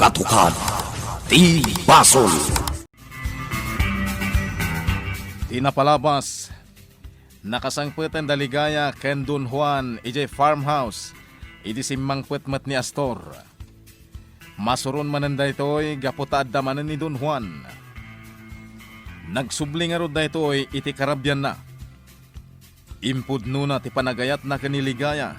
Katukad ti Basol. Tinapalabas, nakasangpet ang daligaya ken Don Juan ijay farmhouse, idi simmangpet met ni Astor. Masuron manan daytoy gaputa adda ni Don Juan. Nagsubli nga rod daytoy iti karabyan na. Impudno na ti panagayat na kaniligaya,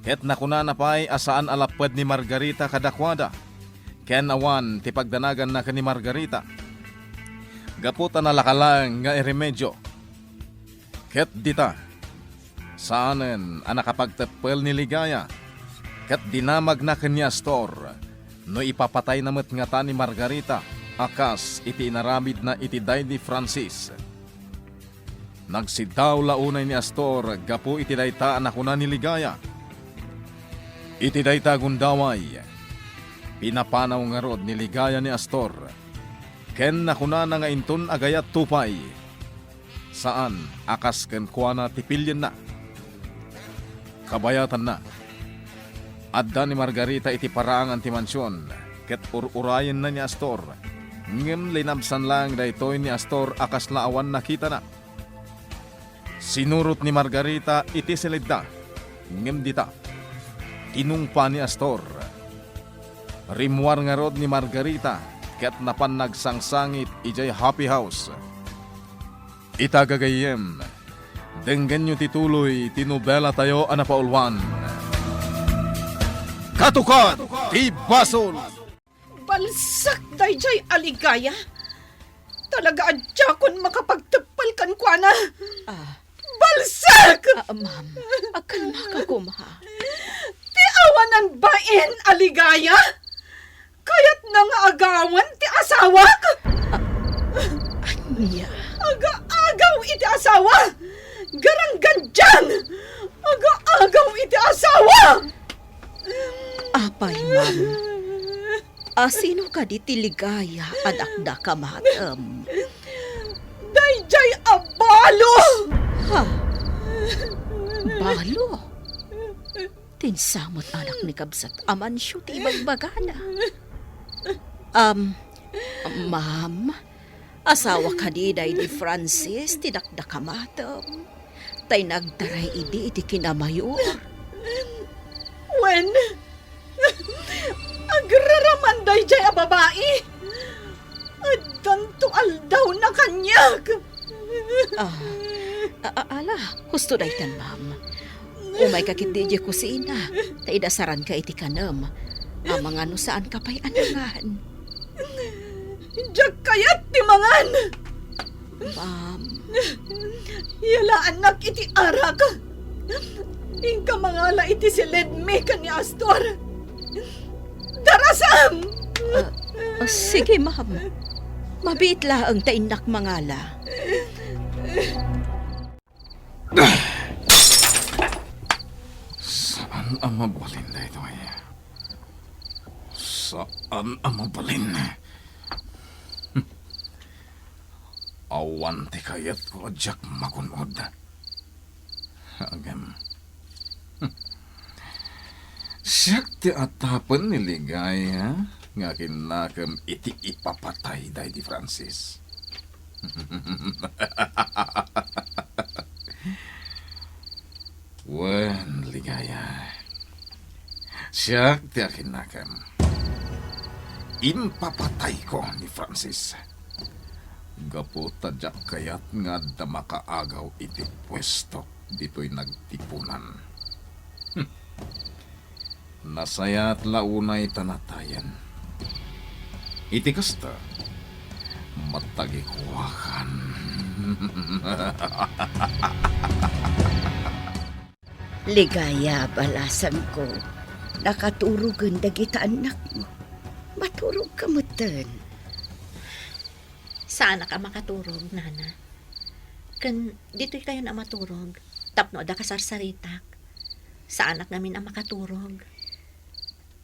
ket nakuna na pa'y asaan alapad ni Margarita kadakwada, ken awan ti pagdanagan na kani Margarita. Gaputa na lakalang nga iremedyo. Ket dita, saanen ang nakapagtepel ni Ligaya, ket dinamag na kanya Astor, no ipapatay namat nga ta ni Margarita, akas iti inaramid na iti day ni Francis. Nagsidaw launay ni Astor, gapu iti dayta anakuna ni Ligaya. Iti dayta gundaway, pinapanaw nga rod ni Ligaya ni Astor, ken nakuna na nga inton agayat tupay, saan akas ken kuana tipilyen na. Kabayatan na. Adda ni Margarita iti paraang antimansyon, ket ururayan na ni Astor, ngem linabsan lang daytoy ni Astor akas laawan nakita na. Sinurot ni Margarita iti silidda, ngem dita, tinungpa ni Astor. Rimwar nga rod ni Margarita, ket napan nagsangsangit ijay happy house. Itagagayem, denggan nyo tituloy, tinubela tayo anapaulwan. Katukad, ti Basol! Balsak dayjay aligaya. Talaga adya kon makapagtepal kan kuana. Balsak! Ma'am, akalma ka kumaha. Ti awanan bain aligaya? Kaya't nga agawan ti asawak? Anya? Aga-agaw iti asawa! Garanggan dyan! Aga-agaw iti asawa! Apay, ma'am. Sino ka di tiligaya anak da kamatam? Dayjay abalo! Ha? Balo? Tinsamot anak ni Kabsat aman siyo ti ibagbagana. Ma'am, asawa ka di day ni Francis tinakda kamatam. Tay nagdaray idi iti kinamayor. When? Agraraman dayjay a babae. Addan aldaw na kanyag. Ala, husto daytan, ma'am. Umay kakit di kusina, taidasaran ka iti kanam. Amang ano saan ka pa'y anangan. Diyak kayat timangan. Ma'am. Yala anak iti arak. Ingka mangala iti siledme ka ni Astor. Darasam! Sige, ma'am. Mabiit laang tainak mangala. Saan ang mabalin na ito ay? Saan ang mabalin? Awan ti kayat ko adyak magunod. Agam. Siyak ti atapan ni Ligaya nga kinakam iti ipapatay day di Francis. Wen, Ligaya. Siyak ti akinakam. Impapatay ko ni Francis. Gapo tadyak kayat nga da makaagaw iti pwesto dito'y nagtipunan. Nasaya't launay tanatayan. Iti kasta, matagikwakan. Ligaya, balasan ko. Nakaturugan dagita anak mo. Maturog ka mo ten. Sana ka makaturog, nana. Kan dito'y kayo na maturog. Tapno da kasarsaritak. Sa anak namin ang makaturog.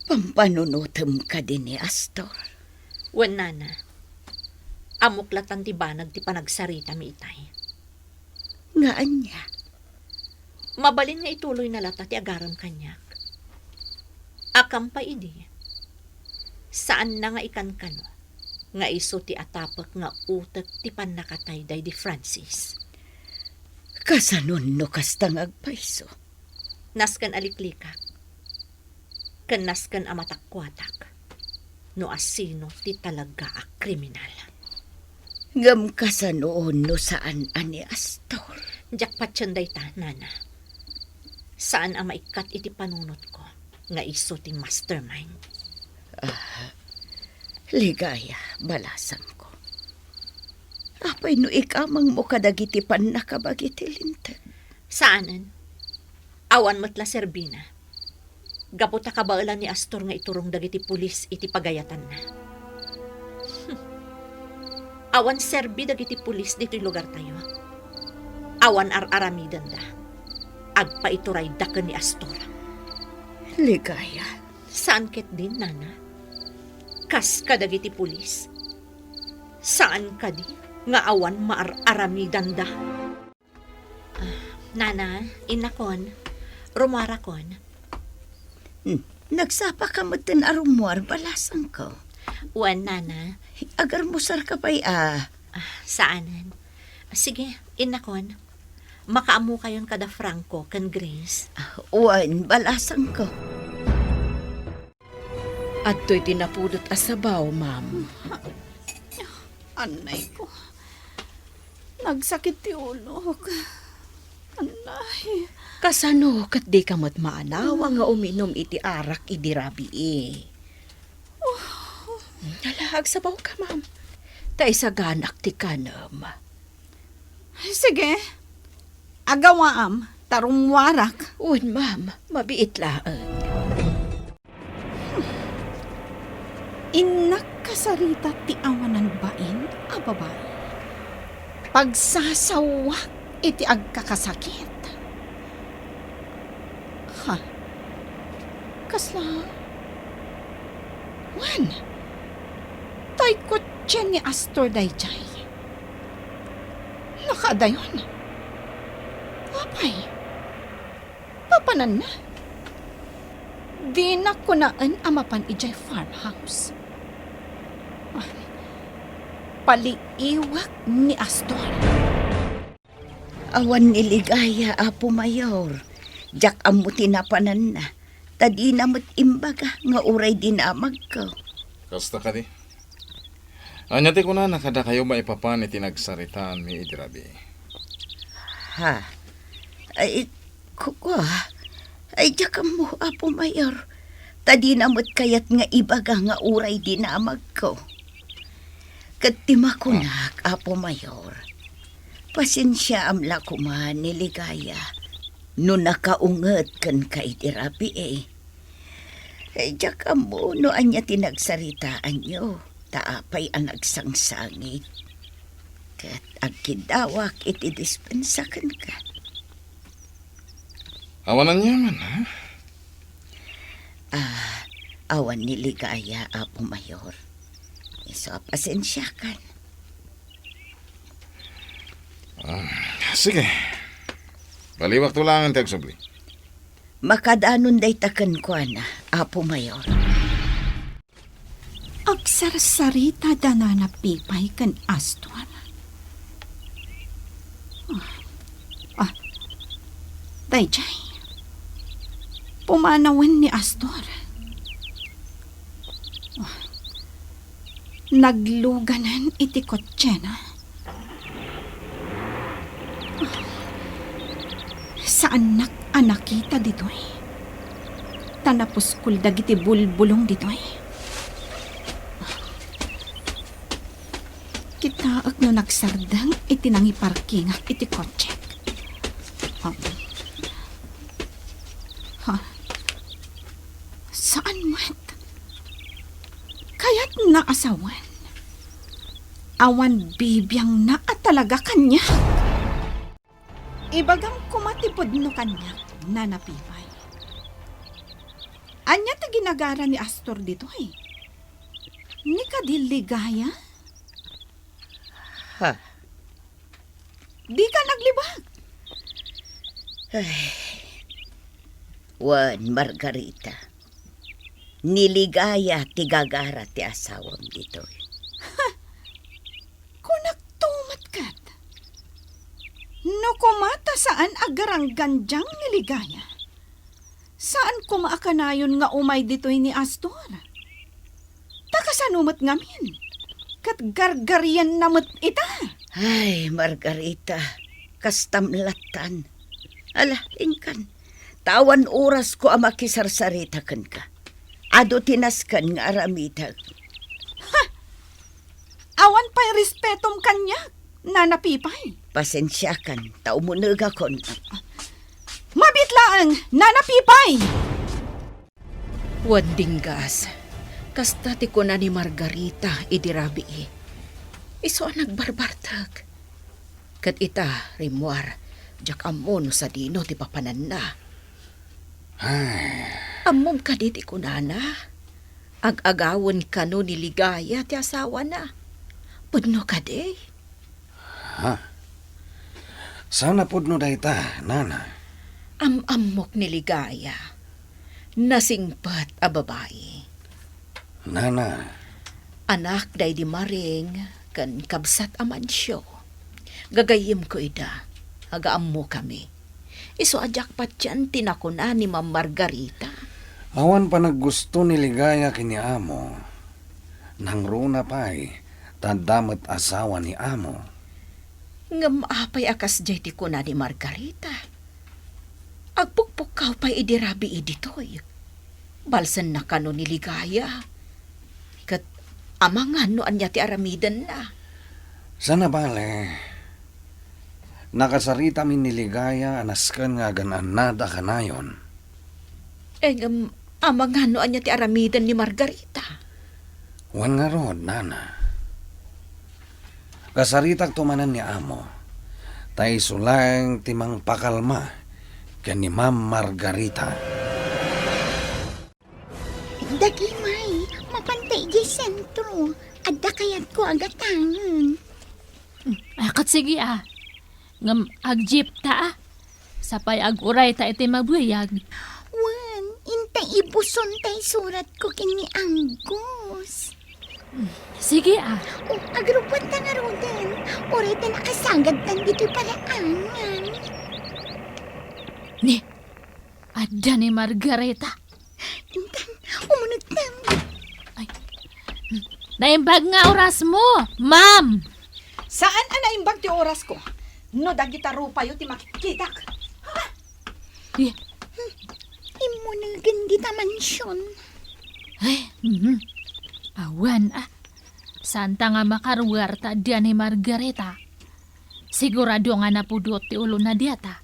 Pampanunutem ka din ni Astor. Wen, nana. Amuklatan ti banag ti panagsarita mi itay. Nga anya. Mabalin nga ituloy na lata ti agaram kanyak. Akam pa idi. Saan na nga ikan kano? Nga iso ti atapak nga utek ti panakatay day di Francis. Kasanon no kastang agpaiso. Naskan aliklikak. Ken naskan amatakwatak. No asino ti talaga a kriminal. Ngam kasanoon no saan ani Astor. Jakpat siyanday ta, nana. Saan ang maikat iti panunot ko nga iso ti mastermind? Ligaya, balasan ko. Apay no ikamang mo kadagiti pan nakabagiti lintag. Saanan? Awan matla Serbina. Gaputa kabaalan ni Astor nga iturong dagiti pulis iti pagayatan na. Awan serbi dagiti pulis dito lugar tayo. Awan ar-aramidan da. Agpa ituray daken ni Astor. Ligaya, Saan ket din, nana? Kas ka dagiti pulis? Saan ka di? Nga awan maar-aramidan da. Nana, inakon, rumarakon. nagsapa ka mo tin arumuar balasan ko. Wan, nana, Agar musar ka pa'y saanan? Sige, inakon. Makaamu kayon kada Franco kan Grace. Uwan, balasan ko. At to'y tinapudot asabaw, ma'am. Anay ko. Nagsakit ti ulo ko. Anay. Kasano kat di ka mat maanawa nga uminom iti arak idirabi eh. Nalahag sabaw ka, ma'am. Tay sa ganak ti kanam. Sige. Agawaam. Tarumwarak. Un, ma'am, mabiit laan. Inak kasarita ti awanan bain a babae. Pagsasawak iti agkakasakit. Ha? Kasla? Wan? Tay kutsi ni Astor Dayjay. Nakadayon. Apay. Papanan na. Di na kunaan amapan ijay farmhouse. Paliiwak ni Astor. Awan niligaya, Apo Mayor. Jak amo tinapanan na. Tadi namot imbaga nga uray dinamag ko. Kasta ka di. Anyati ko na nakada kayo maipapan iti nagsaritaan mi idirabi. Ha? Ay, kuko. Ay, jak mo, Apo Mayor. Tadi namot kayat nga ibaga nga uray dinamag ko. Katimakunak, Apo Mayor. Pasensya amla kuman niligaya. No nakaunget kan ka itirabi eh. Ay, jak mo, no anya tinagsaritaan nyo. Taapay ang nagsangsangit. Kat agkidawak iti dispensakan ka. Awanan niya man, ha? Awan niligaya, Apo Mayor. So, pasensya kan. Sige. Baliwak to lang ang tagsubli. Makadanon day takan ko na, Apo Mayor. Agsarsarita dana na pipay kan Astor. Dayjay. Pumanawan ni Astor. Nagluganan iti kotsena. Saan anak kita ditoy? Tanapos kuldag iti bulbulong ditoy. Kita no nagsardang iti nangi parking iti kotse. Saan mat? Kaya't naasawan. Awan bibiyang na at talaga kanya. Ibagang kumatipod no kanya na napipay. Anya ta ginagara ni Astor dito eh. Ni kadiligaya? Ha? Di ka naglibag. Juan Margarita. Niligaya ti gagara ti asawam ditoy. Kunak tumat kat. No kumata saan agarang ganjang niligaya? Saan kumaakanayon nga umay ditoy ni Astor? Takasanumat ngamin. Kat gargarian namot ita. Ay, Margarita, kastamlatan. Ala, ingkan. Tawan oras ko ang makisarsaritakan ka. Ado tinaskan nga aramitag. Awan pa'y respetom kanya, nanapipay. Pasensyakan, taumunag akon. Mabitlaang, nanapipay! Wandinggas, kasta ti ko na ni Margarita idirabi iso ang nagbarbartag. Kat ita, rimuar, jak amon sa dino ti papanan na. Amom ka di ti kunana. Ag-agawon ka no ni Ligaya ti asawa na. Pudno ka di. Sana pudno dayta, nana. Amok ni Ligaya. Nasingpat a babae. Nana, Anak day di maring kan kabsat a mansyo. Gagayim ko ida. Agaam mo kami. Iso ajak pa dyan tinakuna ni Ma'am Margarita. awan pa naggusto ni Ligaya kini amo. Nang runa pa'y tadamat asawa ni amo. Ngam apay akas jay ti kuna ni Margarita. Agpukpukaw pa'y idirabi iditoy. Balsan na kano ni Ligaya. Kat amangan no anya ti aramidan na. Sana bale, nakasarita min ni Ligaya anaskan nga gananada kanayon. Ngam amangan no anya ti aramidan ni Margarita. Wan nga rod, nana. Kasaritak tumanan ni amo. Tay sulang timang pakalma ken ni Ma'am Margarita. Dagimay, mapantay di sentro. Adda kayat ko agatangan. Akat sige Ngam agjip ta Sapay aguray ta iti mabuyag. Wan, intay ibuson tay surat ko kini Anggos. Sige O, agrupan ta nga roden. Oray ta nakasagad tan dito'y palaangan. Ni, adda ni Margarita. Intan, umunod na. Naimbag nga oras mo, ma'am. Saan anaimbag ti oras ko? No dagita rupayo ti makikitak. Imunagan di ta mansyon. Ay, awan Santa nga makaruwar ta diyan ni Margarita. Sigurado nga napudot ti ulo na diyata.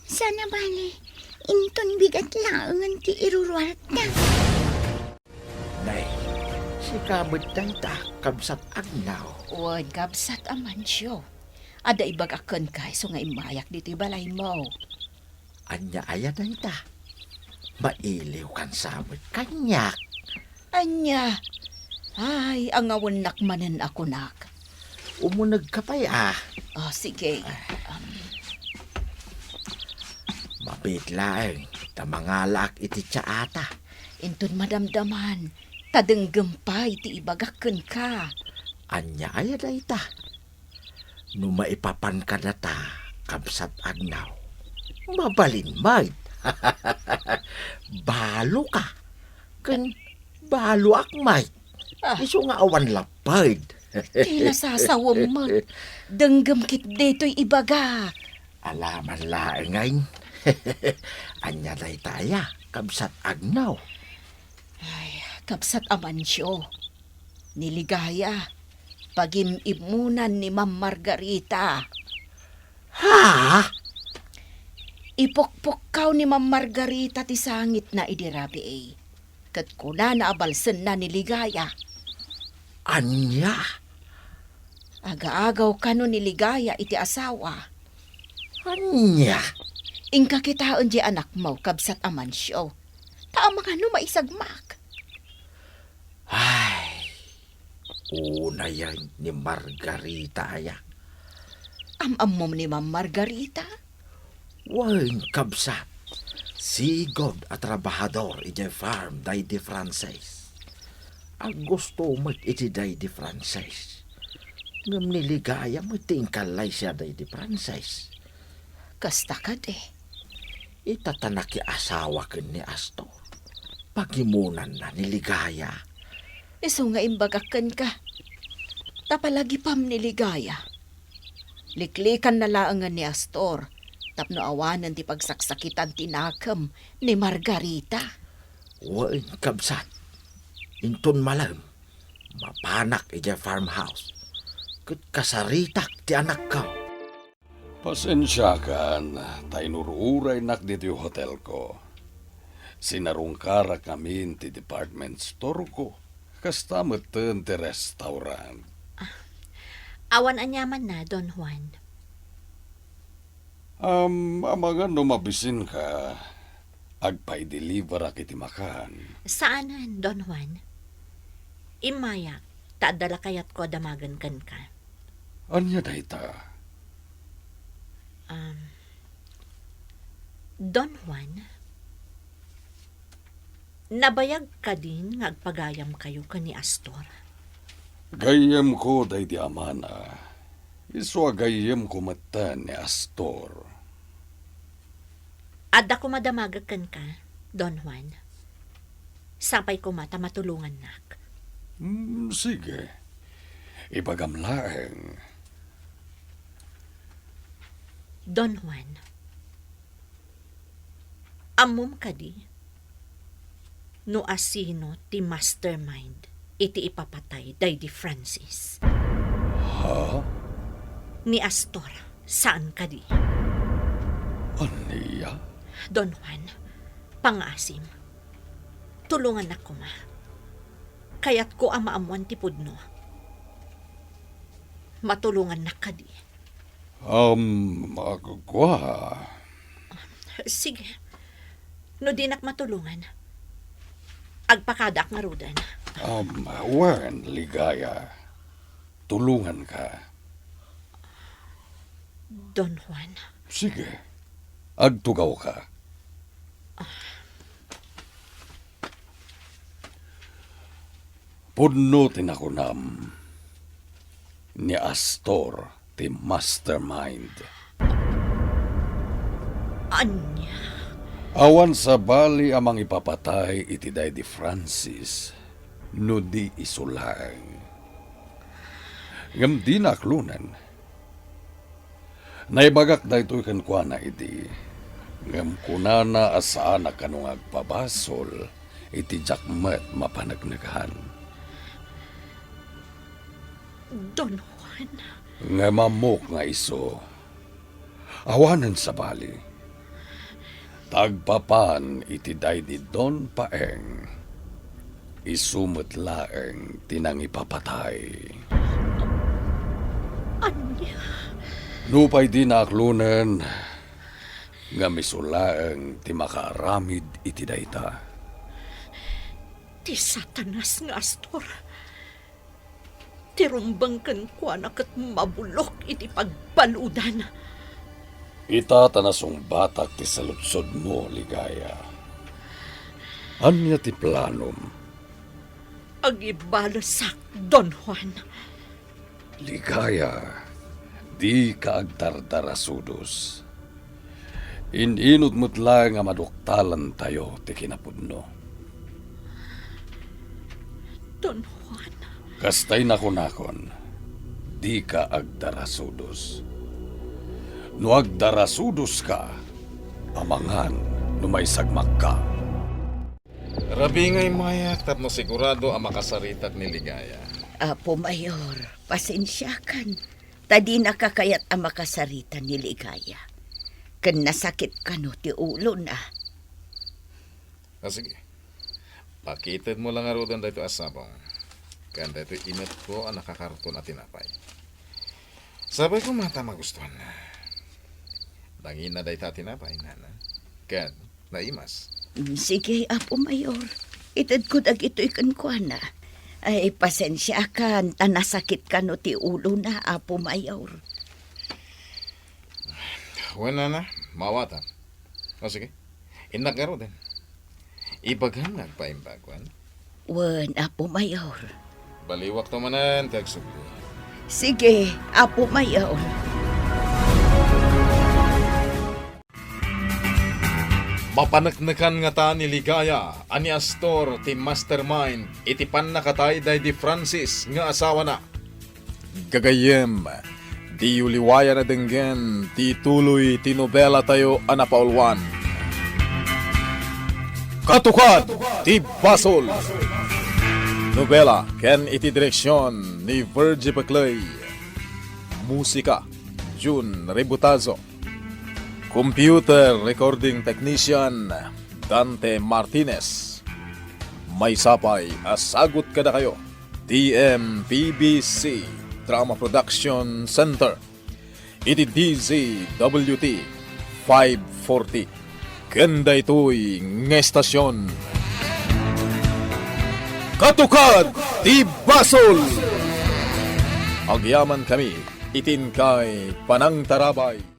Sana bale, inton bigat laangan ti irurwarta. Nay, si kamot dayta, kamsat agnaw. Uwan kabsat a mansyo. Ada ibagakan kay so nga imayak dito'y balay mo. Anya aya dayta. Mailiw kan samot kanyak. Anya, ay, ang awanak manen ako nak. Umunag ka pa'y Oh, sige. Mabitlaeng, tamangalak iti tsaata. Inton madamdaman, tadenggempay ti ibagakan ka. Anya aya dayta. No maipapan ka na ta, kamsat agnaw. Mabalinmay. Balo ka. Kan balo akmay. Iso nga awan lapad. Di nasasawam mo. Denggem kit dito'y ibaga. Alaman laengay. Anya daytaya, kamsat agnaw. Ay, kapsat amansyo. Niligaya. Pagimimunan ni Ma'am Margarita. Ha? Ipokpokkaw ni Ma'am Margarita ti sangit na idirabi Kat kuna naabalsen na niligaya. Anya? Aga-agaw ka no niligaya iti asawa. Anya? Ingka kitaon di anak mo kabsat amansyo. Taang mga no maisagmak. Ay, una yan ni Margarita ya. Am mo ni Ma'am Margarita? Wain kabsat. Sigod at trabahador iti farm day di Frances. Ang gusto mo iti day di Frances. Ngam niligaya mo tingkalay siya day di Frances. Kasta ka de. Itatanaki asawa ken ni Astor. Pagimunan na niligaya. Iso nga imbagakan ka. Tapalagi pam niligaya. Liklikan na laangan ni Astor. Tapno awanan ti pagsaksakitan tinakam ni Margarita. Wain kabsat. Inton malam. Mapanak iti farmhouse. Ket kasaritak ti anak ka. Pasensya kan, tainururay nak dito yung hotel ko. Sinarungkara kami ti department store ko. Kasta meten ti restaurant. Awan anyaman na, Don Juan. Amagan numabisin ka. Agpay-deliver akiti makan. Saanan, Don Juan? Imaya, taadala kayat ko damagan kan ka. Anya dayta? Don Juan, nabayag ka din ngagpagayam kayo ka ni Astor. Gayem ko day di amana. Iswa gayem ko mata ni Astor. Adda ko madamagakan ka, Don Juan. Sapay ko mata matulungan nak. Sige. Ipagamlaeng. Don Juan, amom ka di, no asino ti mastermind iti ipapatay day di Francis. Ha? Ni Astor, saan ka di? Aniya? Don Juan, pangasim, tulungan na ko ma. Kaya't ko amaamuan ti pudno. Matulungan na ka di. Magkwa. Sige, no di nak matulungan. Agpakadak nga rudan. Wan, ligaya. Tulungan ka. Don Juan, Sige. Agtugaw ka. Pudno tinakunam ni Astor ti mastermind. anya, Awan sa bali amang ipapatay iti day di Francis no di isulang. Ngam di naklunan. Naibagak da ito'y kankwana iti. Ngam kunana asaan na kanong agpabasol iti jakmet mapanagnagahan. Don Juan, Nga mamok nga iso. Awanan sa bali. Tagpapan iti day di Don Paeng. Isumot laeng tinang ipapatay. anya, Nupay di naklunan. Nga misulaeng ti makaaramid iti dayta. ti satanas nga Astor. Tirumbang kan kwa nakat mabulok iti pagbaludan. Itatanasong batak ti salutsod mo, ligaya. Anya ti planom, Agibalasak, Don Juan. ligaya, di ka agdardarasudos. Ininod mo't lang nga maduktalan tayo ti kinapudno. Don Juan, Kastay nakunakon, di ka agdarasudos. No agdarasudos ka, amangan no may sagmak ka. Rabi nga'y mayak, tapno sigurado ang makasaritak ni Ligaya. Apo Mayor, pasensyakan. Tadi nakakayat ang makasarita ni Ligaya. Kan nasakit ka no ti ulo na. Sige, pakitid mo lang arudan dito asabong. Kan dito inat ko ang nakakarton at tinapay. Sabay ko mata magustuhan na. Dangin na dito tinapay, nana. Kan, naimas. Sige, Apo Mayor. Itad ko dag ito ikankwana. Ay, pasensyakan. Tanasakit ka no ti ulo na, Apo Mayor. Well, nana, mawata. O sige, Inagaro din. Ibaghan nagpaimbagwan. Wan, Apo Mayor. Baliwak to manan, tagsugbo. Sige, Apo Mayor. Mapanaknakan nga ta ni Ligaya, ani Astor, ti mastermind, iti panakatay day di Francis nga asawa na. Gagayem, di uliwaya na denggen, ti tuloy ti nobela tayo anapaulwan. Katukad, ti Basol. Nobela, ken iti direksyon ni Virgie Baclay. Musika, June Rebutazo. Computer Recording Technician Dante Martinez. May sapay asagot kada kayo. TMPBC Drama Production Center. Iti DZWT 540. Ganda ito'y ng estasyon. Katukad ti Basol! Agyaman kami itin kay Panang Tarabay.